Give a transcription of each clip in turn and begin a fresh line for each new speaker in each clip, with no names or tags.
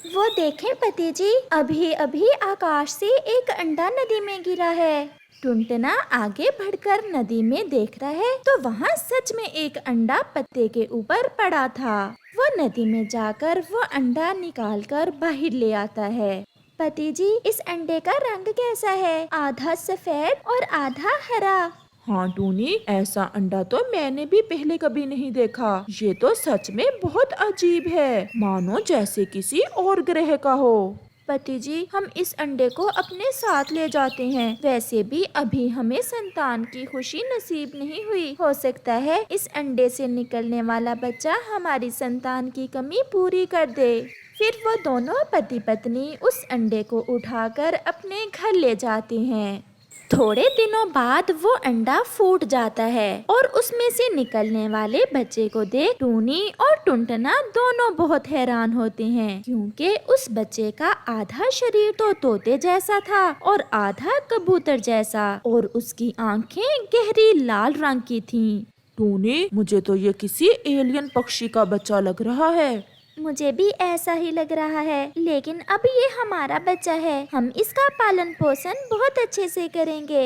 वो देखें पति जी, अभी अभी आकाश से एक अंडा नदी में गिरा है। टुनटुना आगे बढ़कर नदी में देख रहा है तो वहाँ सच में एक अंडा पत्ते के ऊपर पड़ा था। वो नदी में जाकर वो अंडा निकालकर बाहर ले आता है। पति जी, इस अंडे का रंग कैसा है? आधा सफेद और आधा हरा।
हाँ टूनी, ऐसा अंडा तो मैंने भी पहले कभी नहीं देखा। ये तो सच में बहुत अजीब है, मानो जैसे किसी और ग्रह का हो।
पति जी, हम इस अंडे को अपने साथ ले जाते हैं। वैसे भी अभी हमें संतान की खुशी नसीब नहीं हुई। हो सकता है इस अंडे से निकलने वाला बच्चा हमारी संतान की कमी पूरी कर दे। फिर वो दोनों पति पत्नी उस अंडे को उठाकर अपने घर ले जाते हैं। थोड़े दिनों बाद वो अंडा फूट जाता है और उसमें से निकलने वाले बच्चे को देख टूनी और टुनटुना दोनों बहुत हैरान होते हैं, क्योंकि उस बच्चे का आधा शरीर तो तोते जैसा था और आधा कबूतर जैसा, और उसकी आंखें गहरी लाल रंग की थीं।
टूनी, मुझे तो ये किसी एलियन पक्षी का बच्चा लग रहा है।
मुझे भी ऐसा ही लग रहा है, लेकिन अब ये हमारा बच्चा है, हम इसका पालन पोषण बहुत अच्छे से करेंगे।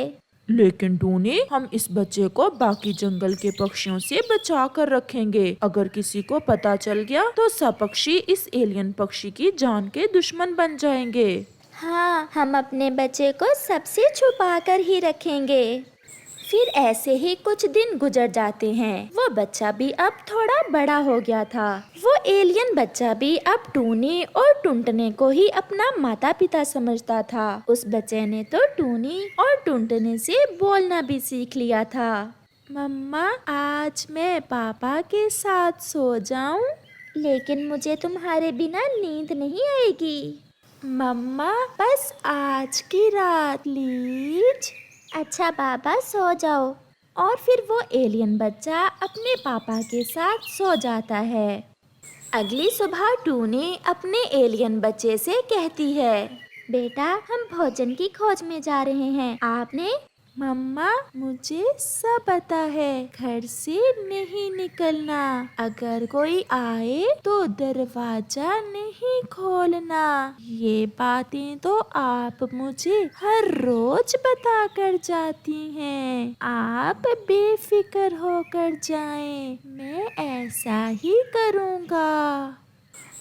लेकिन टूनी, हम इस बच्चे को बाकी जंगल के पक्षियों से बचा कर रखेंगे। अगर किसी को पता चल गया तो सब पक्षी इस एलियन पक्षी की जान के दुश्मन बन जाएंगे।
हाँ, हम अपने बच्चे को सबसे छुपा कर ही रखेंगे। फिर ऐसे ही कुछ दिन गुजर जाते हैं। वो बच्चा भी अब थोड़ा बड़ा हो गया था। वो एलियन बच्चा भी अब टूनी और टुनटुने को ही अपना माता पिता समझता था। उस बच्चे ने तो टूनी और टुनटुने से बोलना भी सीख लिया था। मम्मा, आज मैं पापा के साथ सो जाऊं? लेकिन मुझे तुम्हारे बिना नींद नहीं आएगी। मम्मा, बस आज की रात प्लीज। अच्छा बाबा, सो जाओ। और फिर वो एलियन बच्चा अपने पापा के साथ सो जाता है। अगली सुबह टूनी अपने एलियन बच्चे से कहती है, बेटा, हम भोजन की खोज में जा रहे हैं। आपने? मम्मा, मुझे सब पता है, घर से नहीं निकलना। अगर कोई आए तो दरवाजा नहीं खोलना। ये बातें तो आप मुझे हर रोज बता कर जाती हैं। आप बेफिक्र होकर जाएं, मैं ऐसा ही करूँगा।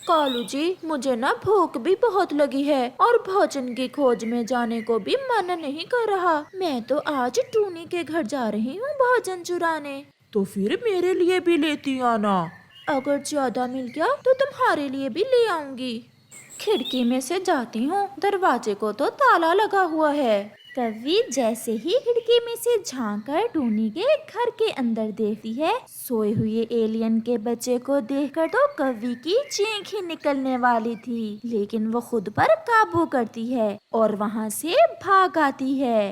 कालू जी, मुझे ना भूख भी बहुत लगी है और भोजन की खोज में जाने को भी मन नहीं कर रहा। मैं तो आज टूनी के घर जा रही हूँ भोजन चुराने।
तो फिर मेरे लिए भी लेती आना।
अगर ज्यादा मिल गया तो तुम्हारे लिए भी ले आऊंगी। खिड़की में से जाती हूँ, दरवाजे को तो ताला लगा हुआ है। कव्वी जैसे ही खिड़की में से झांककर टूनी के घर के अंदर देखती है, सोए हुए एलियन के बच्चे को देखकर तो कव्वी की चीख ही निकलने वाली थी, लेकिन वो खुद पर काबू करती है और वहाँ से भाग आती है।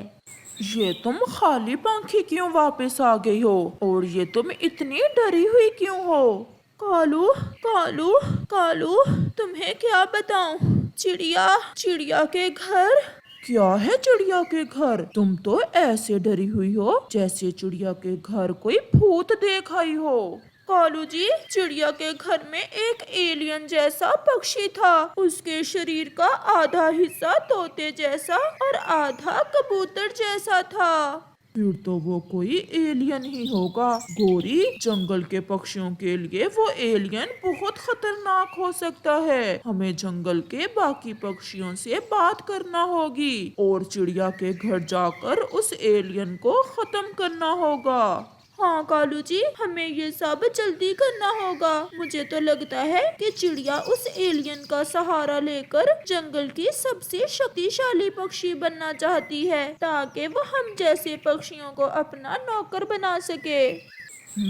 ये तुम खाली पंखी क्यों वापस आ गई हो, और ये तुम इतनी डरी हुई क्यों हो? कालू, कालू, कालू, तुम्हें क्या बताऊं? चिड़िया, चिड़िया के घर। क्या है चिड़िया के घर? तुम तो ऐसे डरी हुई हो जैसे चिड़िया के घर कोई भूत देख आई हो। कालू जी, चिड़िया के घर में एक एलियन जैसा पक्षी था। उसके शरीर का आधा हिस्सा तोते जैसा और आधा कबूतर जैसा था। फिर तो वो कोई एलियन ही होगा। गोरी, जंगल के पक्षियों के लिए वो एलियन बहुत खतरनाक हो सकता है। हमें जंगल के बाकी पक्षियों से बात करना होगी और चिड़िया के घर जाकर उस एलियन को खत्म करना होगा। हाँ कालू जी, हमें ये सब जल्दी करना होगा। मुझे तो लगता है कि चिड़िया उस एलियन का सहारा लेकर जंगल की सबसे शक्तिशाली पक्षी बनना चाहती है, ताकि वो हम जैसे पक्षियों को अपना नौकर बना सके।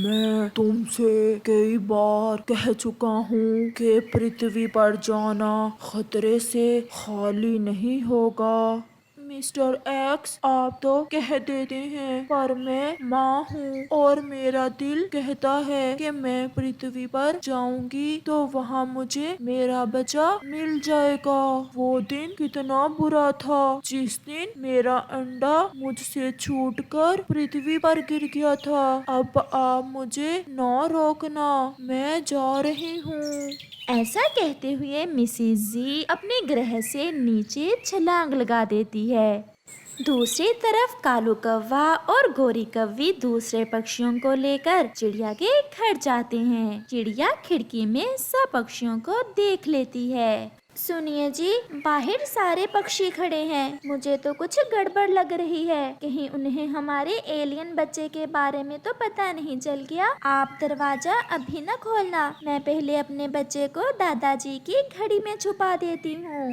मैं तुमसे कई बार कह चुका हूँ कि पृथ्वी पर जाना खतरे से खाली नहीं होगा। मिस्टर एक्स, आप तो कह देते हैं, पर मैं माँ हूँ और मेरा दिल कहता है कि मैं पृथ्वी पर जाऊंगी तो वहाँ मुझे मेरा बच्चा मिल जाएगा। वो दिन कितना बुरा था जिस दिन मेरा अंडा मुझसे छूटकर पृथ्वी पर गिर गया था। अब आप मुझे न रोकना, मैं जा रही हूँ।
ऐसा कहते हुए मिसिज जी अपने ग्रह से नीचे छलांग लगा देती है। दूसरी तरफ कालू कौवा और गोरी कौवी दूसरे पक्षियों को लेकर चिड़िया के घर जाते हैं। चिड़िया खिड़की में सब पक्षियों को देख लेती है। सुनिए जी, बाहर सारे पक्षी खड़े हैं, मुझे तो कुछ गड़बड़ लग रही है। कहीं उन्हें हमारे एलियन बच्चे के बारे में तो पता नहीं चल गया। आप दरवाजा अभी न खोलना, मैं पहले अपने बच्चे को दादाजी की घड़ी में छुपा देती हूँ।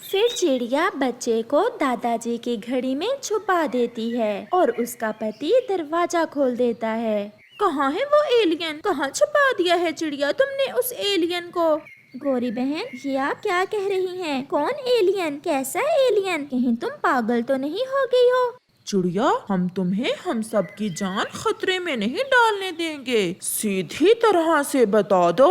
फिर चिड़िया बच्चे को दादाजी की घड़ी में छुपा देती है और उसका पति दरवाजा खोल देता है।
कहाँ है वो एलियन? कहाँ छुपा दिया है चिड़िया तुमने उस एलियन को?
गोरी बहन, ये आप क्या कह रही हैं? कौन एलियन? कैसा एलियन? कहीं तुम पागल तो नहीं हो गई हो?
चिड़िया, हम तुम्हें हम सब की जान खतरे में नहीं डालने देंगे, सीधी तरह से बता दो।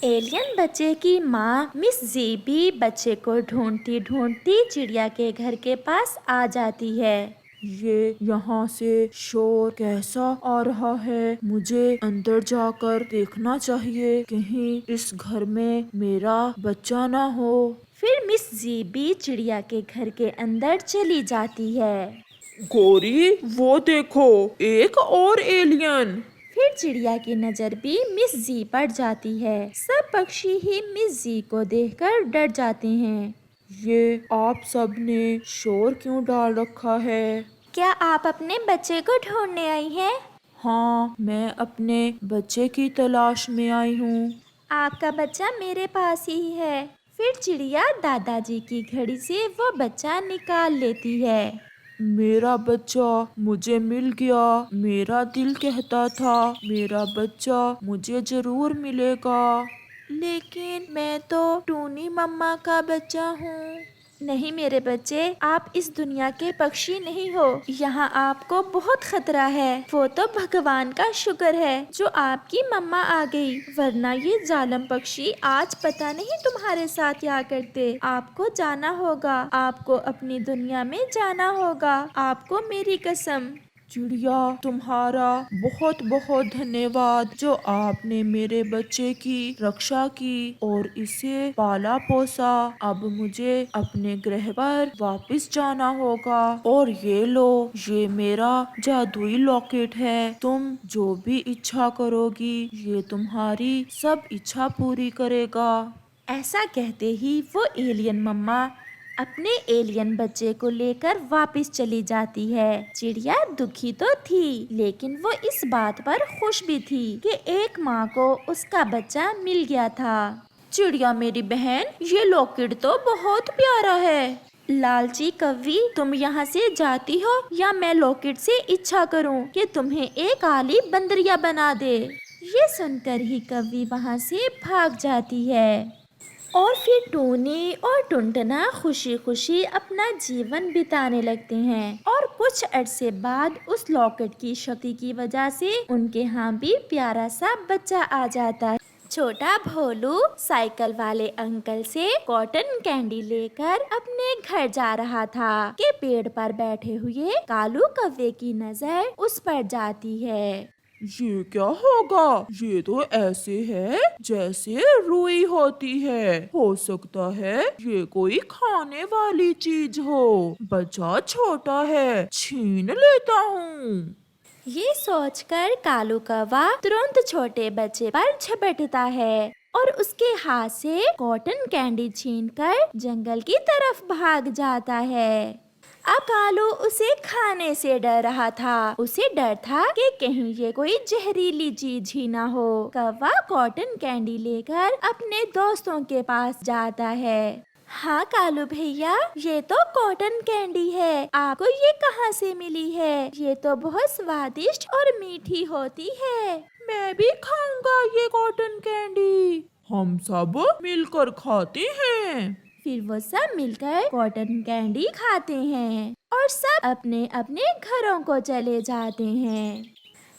एलियन बच्चे की माँ मिस जेबी बच्चे को ढूंढती ढूंढती चिड़िया के घर के पास आ जाती है।
ये यहाँ से शोर कैसा आ रहा है? मुझे अंदर जाकर देखना चाहिए, कहीं इस घर में मेरा बच्चा ना हो।
फिर मिस जेबी चिड़िया के घर के अंदर चली जाती है।
गोरी, वो देखो, एक और एलियन।
फिर चिड़िया की नजर भी मिस जी पर जाती है। सब पक्षी ही मिस जी को देखकर डर जाते हैं।
ये आप सब ने शोर क्यों डाल रखा है?
क्या आप अपने बच्चे को ढूंढने आई हैं?
हाँ, मैं अपने बच्चे की तलाश में आई हूँ।
आपका बच्चा मेरे पास ही है। फिर चिड़िया दादाजी की घड़ी से वो बच्चा निकाल लेती है।
मेरा बच्चा मुझे मिल गया। मेरा दिल कहता था मेरा बच्चा मुझे जरूर मिलेगा। लेकिन मैं तो टूनी मम्मा का बच्चा हूँ।
नहीं मेरे बच्चे, आप इस दुनिया के पक्षी नहीं हो। यहाँ आपको बहुत खतरा है। वो तो भगवान का शुक्र है जो आपकी मम्मा आ गई, वरना ये जालिम पक्षी आज पता नहीं तुम्हारे साथ क्या करते। आपको जाना होगा, आपको अपनी दुनिया में जाना होगा, आपको मेरी कसम।
चिड़िया, तुम्हारा बहुत बहुत धन्यवाद जो आपने मेरे बच्चे की रक्षा की और इसे पाला पोसा। अब मुझे अपने ग्रह पर वापस जाना होगा। और ये लो, ये मेरा जादुई लॉकेट है। तुम जो भी इच्छा करोगी ये तुम्हारी सब इच्छा पूरी करेगा।
ऐसा कहते ही वो एलियन मम्मा अपने एलियन बच्चे को लेकर वापस चली जाती है। चिड़िया दुखी तो थी, लेकिन वो इस बात पर खुश भी थी कि एक माँ को उसका बच्चा मिल गया था।
चिड़िया मेरी बहन, ये लॉकेट तो बहुत प्यारा है।
लालची कौवी, तुम यहाँ से जाती हो या मैं लॉकेट से इच्छा करूँ कि तुम्हें एक काली बंदरिया बना दे। ये सुनकर ही कौवी वहाँ से भाग जाती है और फिर टूनी और टुनटना खुशी खुशी अपना जीवन बिताने लगते हैं। और कुछ अरसे बाद उस लॉकेट की शक्ति की वजह से उनके यहाँ भी प्यारा सा बच्चा आ जाता है। छोटा भोलू साइकिल वाले अंकल से कॉटन कैंडी लेकर अपने घर जा रहा था कि पेड़ पर बैठे हुए कालू कौवे की नजर उस पर जाती है।
ये क्या होगा? ये तो ऐसे है जैसे रुई होती है। हो सकता है ये कोई खाने वाली चीज हो। बच्चा छोटा है, छीन लेता हूँ।
ये सोचकर कालू कौवा तुरंत छोटे बच्चे पर झपटता है और उसके हाथ से कॉटन कैंडी छीनकर जंगल की तरफ भाग जाता है। अब कालू उसे खाने से डर रहा था। उसे डर था कि कहीं ये कोई जहरीली चीज ही ना हो। कौवा कॉटन कैंडी लेकर अपने दोस्तों के पास जाता है। हाँ कालू भैया, ये तो कॉटन कैंडी है, आपको ये कहाँ से मिली है? ये तो बहुत स्वादिष्ट और मीठी होती है।
मैं भी खाऊंगा ये कॉटन कैंडी। हम सब मिलकर खाते हैं।
फिर वो सब मिलकर कॉटन कैंडी खाते हैं और सब अपने अपने घरों को चले जाते हैं।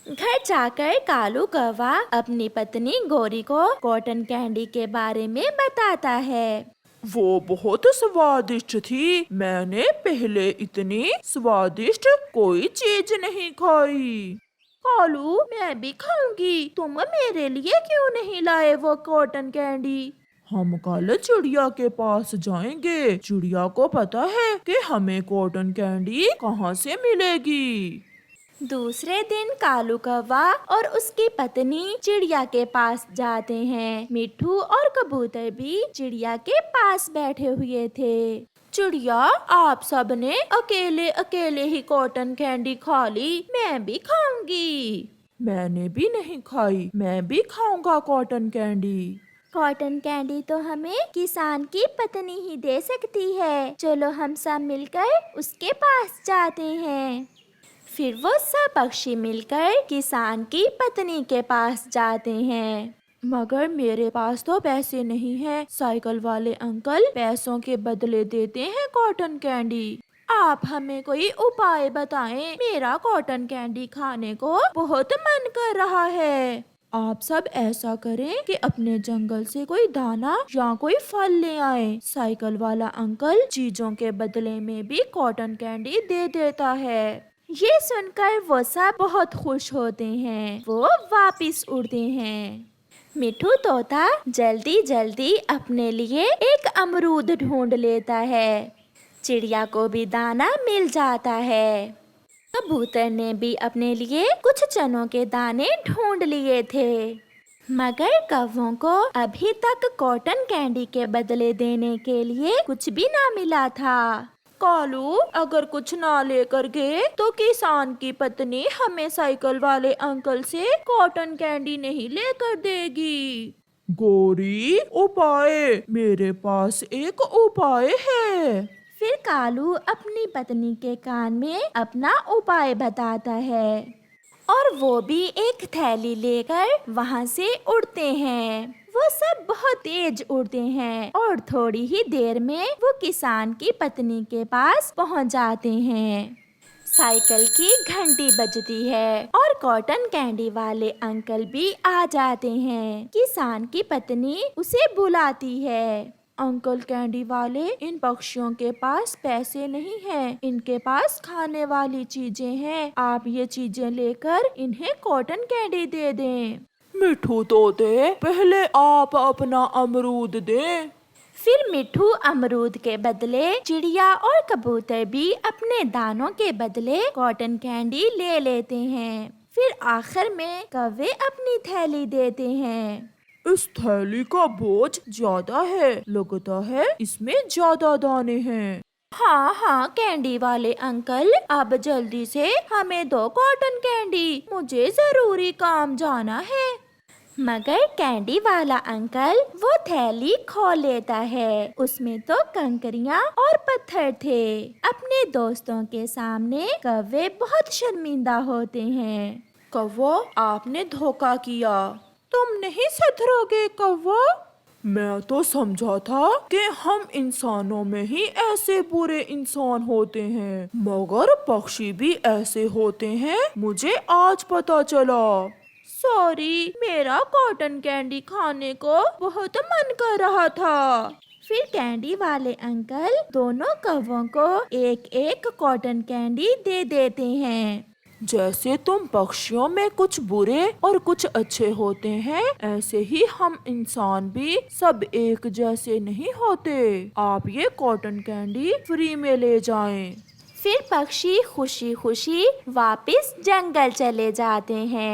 घर जाकर कालू कौवा अपनी पत्नी गोरी को कॉटन कैंडी के बारे में बताता है।
वो बहुत स्वादिष्ट थी। मैंने पहले इतनी स्वादिष्ट कोई चीज नहीं खाई।
कालू, मैं भी खाऊंगी। तुम मेरे लिए क्यों नहीं लाए वो कॉटन कैंडी?
हम कल चिड़िया के पास जाएंगे। चिड़िया को पता है कि हमें कॉटन कैंडी कहाँ से मिलेगी।
दूसरे दिन कालू कौवा और उसकी पत्नी चिड़िया के पास जाते हैं। मिट्ठू और कबूतर भी चिड़िया के पास बैठे हुए थे। चिड़िया, आप सब ने अकेले अकेले ही कॉटन कैंडी खा ली। मैं भी खाऊंगी।
मैंने भी नहीं खाई। मैं भी खाऊंगा कॉटन कैंडी।
कॉटन कैंडी तो हमें किसान की पत्नी ही दे सकती है। चलो हम सब मिलकर उसके पास जाते हैं। फिर वो सब पक्षी मिलकर किसान की पत्नी के पास जाते हैं।
मगर मेरे पास तो पैसे नहीं है। साइकिल वाले अंकल पैसों के बदले देते हैं कॉटन कैंडी।
आप हमें कोई उपाय बताएं। मेरा कॉटन कैंडी खाने को बहुत मन कर रहा है।
आप सब ऐसा करें कि अपने जंगल से कोई दाना या कोई फल ले आए। साइकिल वाला अंकल चीजों के बदले में भी कॉटन कैंडी दे देता है।
ये सुनकर वो सब बहुत खुश होते हैं। वो वापिस उड़ते हैं। मिट्ठू तोता जल्दी जल्दी अपने लिए एक अमरूद ढूंढ लेता है। चिड़िया को भी दाना मिल जाता है। कबूतर ने भी अपने लिए कुछ चनों के दाने ढूंढ लिए थे। मगर कौवों को अभी तक कॉटन कैंडी के बदले देने के लिए कुछ भी ना मिला था।
कालू, अगर कुछ ना लेकर गए तो किसान की पत्नी हमें साइकिल वाले अंकल से कॉटन कैंडी नहीं लेकर देगी। गोरी, उपाय। मेरे पास एक उपाय है।
फिर कालू अपनी पत्नी के कान में अपना उपाय बताता है और वो भी एक थैली लेकर वहाँ से उड़ते हैं। वो सब बहुत तेज उड़ते हैं और थोड़ी ही देर में वो किसान की पत्नी के पास पहुँच जाते हैं। साइकिल की घंटी बजती है और कॉटन कैंडी वाले अंकल भी आ जाते हैं। किसान की पत्नी उसे बुलाती है।
अंकल कैंडी वाले, इन पक्षियों के पास पैसे नहीं हैं। इनके पास खाने वाली चीजें हैं। आप ये चीजें लेकर इन्हें कॉटन कैंडी दे दें। मिट्ठू तोते, पहले आप अपना अमरूद दें।
फिर मिट्ठू अमरूद के बदले चिड़िया और कबूतर भी अपने दानों के बदले कॉटन कैंडी ले लेते हैं। फिर आखिर में कौवे अपनी थैली देते हैं।
इस थैली का बोझ ज्यादा है। लगता है इसमें ज्यादा दाने हैं।
हाँ हाँ कैंडी वाले अंकल, अब जल्दी से हमें दो कॉटन कैंडी। मुझे जरूरी काम जाना है। मगर कैंडी वाला अंकल वो थैली खोल लेता है। उसमें तो कंकरियाँ और पत्थर थे। अपने दोस्तों के सामने कौवे बहुत शर्मिंदा होते हैं।
कौवा, आपने धोखा किया। तुम नहीं सुधरोगे कौवा। मैं तो समझा था कि हम इंसानों में ही ऐसे बुरे इंसान होते हैं, मगर पक्षी भी ऐसे होते हैं। मुझे आज पता चला।
सॉरी, मेरा कॉटन कैंडी खाने को बहुत मन कर रहा था। फिर कैंडी वाले अंकल दोनों कौवों को एक एक कॉटन कैंडी दे देते हैं।
जैसे तुम पक्षियों में कुछ बुरे और कुछ अच्छे होते हैं, ऐसे ही हम इंसान भी सब एक जैसे नहीं होते। आप ये कॉटन कैंडी फ्री में ले जाएं।
फिर पक्षी खुशी खुशी वापस जंगल चले जाते हैं।